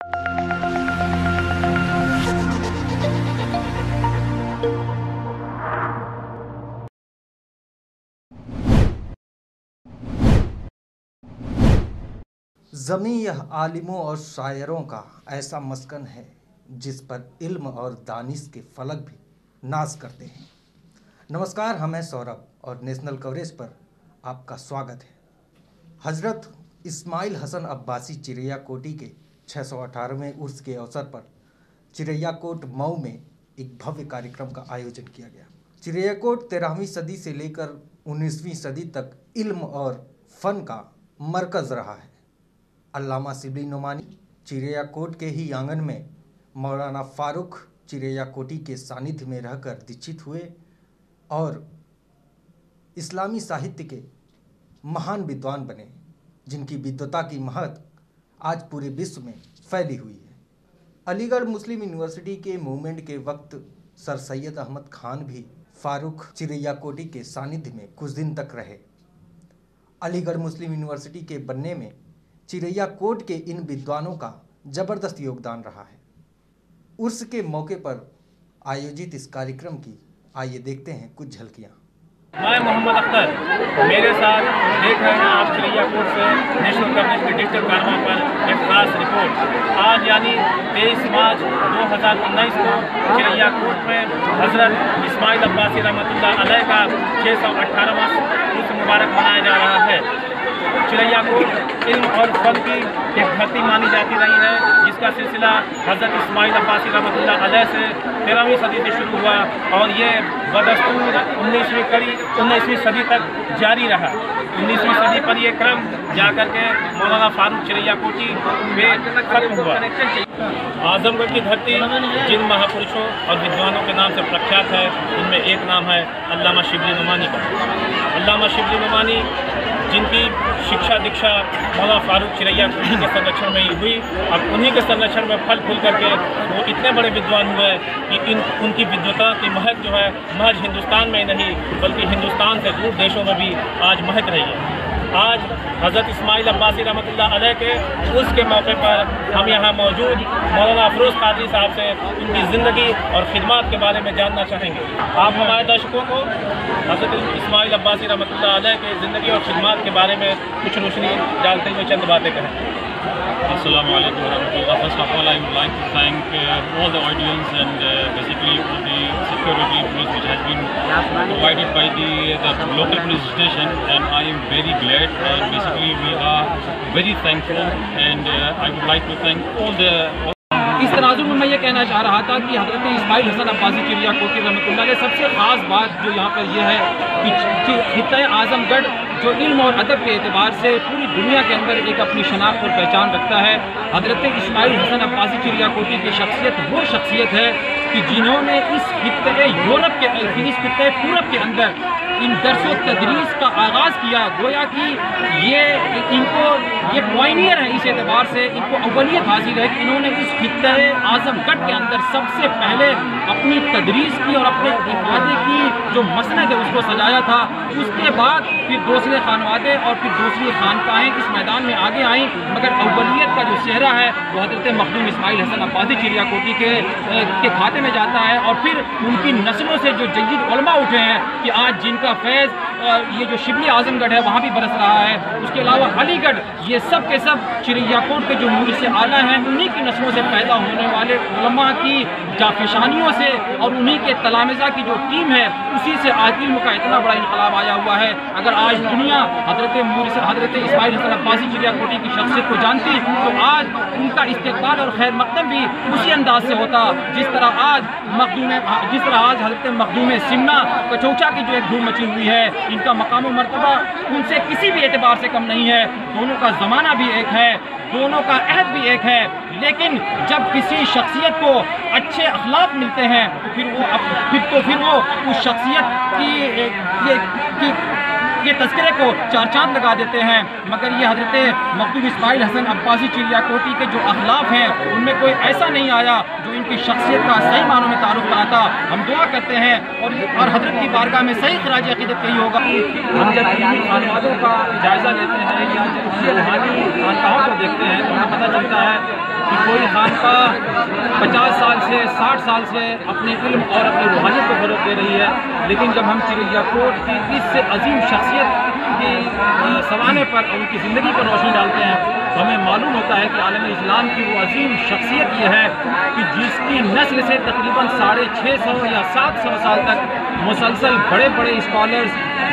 ज़मीं यह आलिमों और शायरों का ऐसा मस्कन है जिस पर इल्म और दानिश के फलक भी नाज करते हैं। नमस्कार, हम हैं सौरभ और नेशनल कवरेज पर आपका स्वागत है। हज़रत इस्माइल हसन अब्बासी चिरैया कोटी के 618वें उर्स के अवसर पर चिरैया कोट मऊ में एक भव्य कार्यक्रम का आयोजन किया गया। चिरैया कोट 13वीं सदी से लेकर 19वीं सदी तक इल्म और फ़न का मरकज़ रहा है। अल्लामा शिबली नोमानी चिरैया कोट के ही आंगन में मौलाना फारूक चिरैया कोटी के सानिध्य में रहकर दीक्षित हुए और इस्लामी साहित्य के महान विद्वान बने, जिनकी विद्वता की महक आज पूरे विश्व में फैली हुई है। अलीगढ़ मुस्लिम यूनिवर्सिटी के मूवमेंट के वक्त सर सैयद अहमद खान भी फारूक चिरैया कोटी के सानिध्य में कुछ दिन तक रहे। अलीगढ़ मुस्लिम यूनिवर्सिटी के बनने में चिरैया कोट के इन विद्वानों का जबरदस्त योगदान रहा है। उर्स के मौके पर आयोजित इस कार्यक्रम की आइए देखते हैं कुछ झलकियाँ। मैं मोहम्मद अख्तर, मेरे साथ देख रहे हैं आप चिरैया कोट से नेशनल कवरेज के डिजिटल कारवा पर एक खास रिपोर्ट। आज यानी 23 मार्च 2019 को चिरैया कोट में हज़रत इस्माइल अब्बासी रहमतुल्लाह अलैह का 618वां उर्स मुबारक मनाया जा रहा है। चिरैया कोट इल्म और फन की एक धरती मानी जाती रही है, जिसका सिलसिला हज़रत इस्माइल अब्बासी रहमतुल्लाह अलैह से 13वीं सदी से शुरू हुआ और ये बदस्तूर 19वीं सदी तक जारी रहा। 19वीं सदी पर यह क्रम जाकर के मौलाना फारूक चिरैया कोटी में खत्म हुआ। आजमगढ़ की धरती जिन महापुरुषों और विद्वानों के नाम से प्रख्यात है, उनमें एक नाम है अल्लामा शिबली नोमानी का। अल्लामा शिबली नोमानी, जिनकी शिक्षा दीक्षा मौलाना फारूक चिरैया कोटी के संरक्षण में ही हुई, अब उन्हीं के संरक्षण में फल फूल करके वो इतने बड़े विद्वान हुए कि उनकी विद्वता की महक जो है महज हिंदुस्तान में नहीं बल्कि हिंदुस्तान से दूर देशों में भी आज महक रही है। आज हज़रत इस्माइल अब्बासी रहमतुल्लाह अलैह के उर्स के मौके पर हम यहाँ मौजूद मौलाना अफरोज़ कादरी साहब से उनकी ज़िंदगी और खिदमत के बारे में जानना चाहेंगे। आप हमारे दर्शकों को हज़रत इस्माइल अब्बासी रहमतुल्लाह अलैह के ज़िंदगी और खिदमत के बारे में कुछ रोशनी डालते हुए चंद बातें करें। Assalamu alaikum warahmatullah. First of all, I would like to thank all the audience and basically for the security which has been provided by the local police station, and I am very glad. Basically, we are very thankful, and I would like to thank all the. इस तनाजुर में मैं ये कहना चाह रहा था कि हज़रत इस्माइल हसन अब्बासी चिरैया कोटी रहमतुल्लाह अलैह सबसे ख़ास बात जो यहाँ पर यह है कि खित्ता आज़मगढ़ जो इल्म और अदब के एतबार से पूरी दुनिया के अंदर एक अपनी शनाख्त और पहचान रखता है। हज़रत इस्माइल हसन अब्बासी चिरैया कोटी की शख्सियत वो शख्सियत है कि जिन्होंने इस खित्ते यूरोप के इस खित्ते पूरब के अंदर इन दर्स व तदरीस का आगाज़ किया। गोया कि ये पॉइनियर है, इस एतबार से इनको अव्वलियत हासिल है कि इन्होंने इस खित्ते आज़मगढ़ के अंदर सबसे पहले अपनी तदरीस की और अपने इफादे की जो मसनद है उसको सजाया था। उसके बाद फिर दूसरे खानवादे और फिर दूसरी खानकाहें इस मैदान में आगे आईं, मगर अव्वलियत का जो चेहरा है वो हज़रत मखदूम इस्माइल हसन अब्बासी चिरैया कोटी के खाते में जाता है। और फिर उनकी नस्लों से जो जय्यद उलमा उठे हैं कि आज जिनका फैज़ ये जो शिबली आज़मगढ़ है वहाँ भी बरस रहा है, उसके अलावा अलीगढ़, ये सब के सब चिरैया कोट के जो मुरीद से आला हैं उन्हीं की नस्लों से पैदा होने वाले उलमा की जाफिशानियों से और उन्हीं के तलामिज़ा की जो टीम है उसी से आज इल्म का इतना बड़ा इनकलाब आया हुआ है। अगर आज दुनिया हज़रत इस्माइल हसन अब्बासी चिरैया कोटी की शख्सियत को जानती तो आज उनका इस्तेक़बाल और खैर मक़दम भी उसी अंदाज से होता जिस तरह आज हज़रत मखदूम सिमना कचौचा की जो एक धूम मची हुई है, इनका मकाम और मर्तबा उनसे किसी भी एतबार से कम नहीं है। दोनों का ज़माना भी एक है, दोनों का अहद भी एक है, लेकिन जब किसी शख्सियत को अच्छे अखलाक मिलते हैं तो फिर वो उस शख्सियत की ये तस्करे को चार चांद लगा देते हैं। मगर ये हज़रत मखदूम इस्माइल हसन अब्बासी चिरैया कोटी के जो अखलाक हैं उनमें कोई ऐसा नहीं आया जो इनकी शख्सियत का सही मानों में तारुफ कराता। हम दुआ करते हैं और हज़रत की बारगाह में सही खराज अक़ीदत यही होगा। हम जब खानवादों का जायज़ा लेते हैं या जब रूहानी खानकाहों को देखते हैं तो हमें पता चलता है कि कोई हिंदुस्तान का 50 साल से 60 साल से अपने इल्म और अपनी रूहानियत को फ़रोग़ दे रही है, लेकिन जब हम चिरैयाकोट की इस अजीम शख्सियत की सवाने पर और उनकी ज़िंदगी पर रोशनी डालते हैं तो हमें मालूम होता है कि आलम इस्लाम की वो अजीम शख्सियत ये है कि जिसकी नस्ल से तकरीबन 650 या 700 साल तक मुसलसल बड़े बड़े स्कॉलर्स,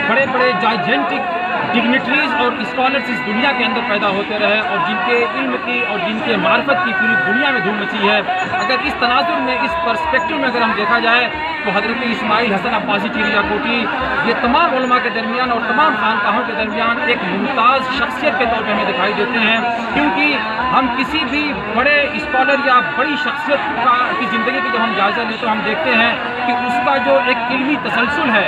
बड़े बड़े जाइजेंटिक डिग्निटरीज और स्कॉलर्स इस दुनिया के अंदर पैदा होते रहे और जिनके इल्म की और जिनके मार्फत की पूरी दुनिया में धूम मची है। अगर इस तनाजुर में, इस पर्सपेक्टिव में अगर हम देखा जाए तो हज़रत इस्माइल हसन अब्बासी चिरैयाकोटी ये तमाम उलमा के दरमियान और तमाम खानकाहों के दरमियान एक मुमताज़ शख्सियत के तौर पर हमें दिखाई देते हैं, क्योंकि हम किसी भी बड़े स्कॉलर या बड़ी शख्सियत की ज़िंदगी की जब हम जायज़ा लें तो हम देखते हैं कि उसका जो एक इल्मी तसलसल है।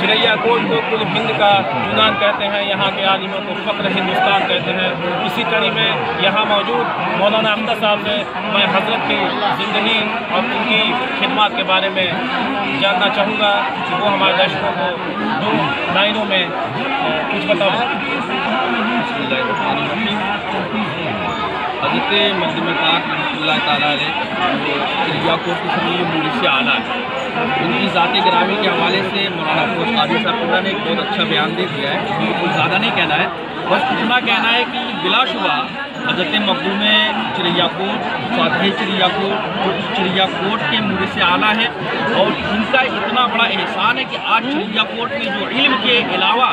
चिरैयाकोट को कुल हिंद का यूनान कहते हैं, यहाँ के आलिमों को फ़ख्र हिंदुस्तान कहते हैं। इसी कड़ी में यहाँ मौजूद मौलाना अख्तर साहब से मैं हज़रत की ज़िंदगी और उनकी खिदमत के बारे में जानना चाहूँगा कि वो हमारे दर्शकों को 2 लाइनों में कुछ बताओ। हज़रत मखदूम पाक रहमतुल्लाह तआला अलैह चिरैयाकोट की सभी मूरी से आला है। उनकी ज़ात गिरामी के हवाले से मौलाना फरोज़ कादरी साहब ने एक बहुत अच्छा बयान दे दिया है। मुझे कुछ ज़्यादा नहीं कहना है, बस इतना कहना है कि बिलाशुबा हज़रत मखदूम चिरैयाकोट, साधे चिरैयाकोट के मूरी से आला है और इनका इतना बड़ा एहसान है कि आज चिरैयाकोट में जो इल्म के अलावा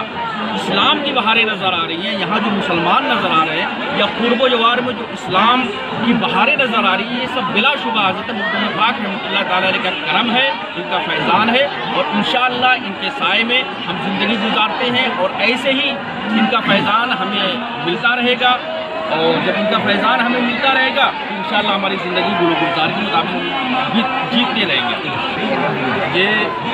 इस्लाम की बहारें नज़र आ रही हैं, यहाँ जो मुसलमान नज़र आ रहे हैं या कुर्ब जवार में जो इस्लाम की बहारें नज़र आ रही हैं, ये सब बिलाशुबा हज़रत मखदूम पाक रहमतुल्लाह तआला अलैह का करम है, इनका फैज़ान है और इंशाअल्लाह इनके साए में हम ज़िंदगी गुजारते हैं और ऐसे ही इनका फैज़ान हमें मिलता रहेगा। और जब इनका फैज़ान हमें मिलता रहेगा तो इंशाअल्लाह हमारी ज़िंदगी गुज़ार के मुताबिक जीतते रहेंगे। ये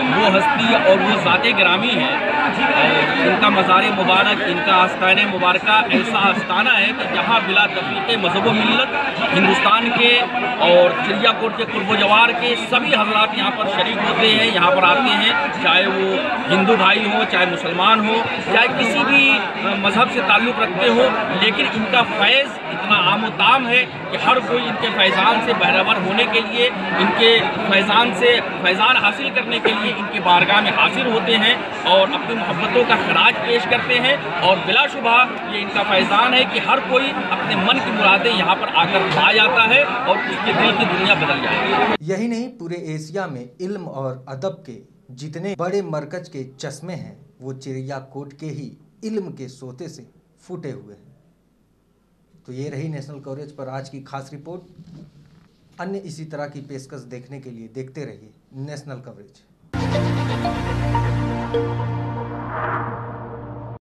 वो हस्ती और वो ज़ात गिरामी है और इनका मज़ार मुबारक, इनका आस्ताने मुबारक ऐसा आस्ताना है कि जहाँ बिला तफ़रीक़ मज़हब व मिल्लत हिंदुस्तान के और चिरैयाकोट के कुर्ब जवार के सभी हज़रात यहाँ पर शरीक होते हैं, यहाँ पर आते हैं, चाहे वो हिंदू भाई हो, चाहे मुसलमान हो, चाहे किसी भी मज़हब से ताल्लुक़ रखते हो, लेकिन इनका फैज़ इतना आम है कि हर कोई इनके फैज़ान से बहरावर होने के लिए, इनके फैज़ान से फैज़ान हासिल करने के लिए इनके बारगाह में हाजिर होते हैं और अपनी मोहब्बतों का खराज पेश करते हैं। और बिलाशुबा ये इनका फैज़ान है कि हर कोई अपने मन की मुरादें यहाँ पर आकर पा जाता है और उसके दिल की दुनिया बदल जाती है। यही नहीं, पूरे एशिया में इल्म और अदब के जितने बड़े मरकज के चश्मे हैं वो चिरैयाकोट के ही इल्म के सोते से फूटे हुए हैं। तो ये रही नेशनल कवरेज पर आज की खास रिपोर्ट। अन्य इसी तरह की पेशकश देखने के लिए देखते रहिए नेशनल कवरेज।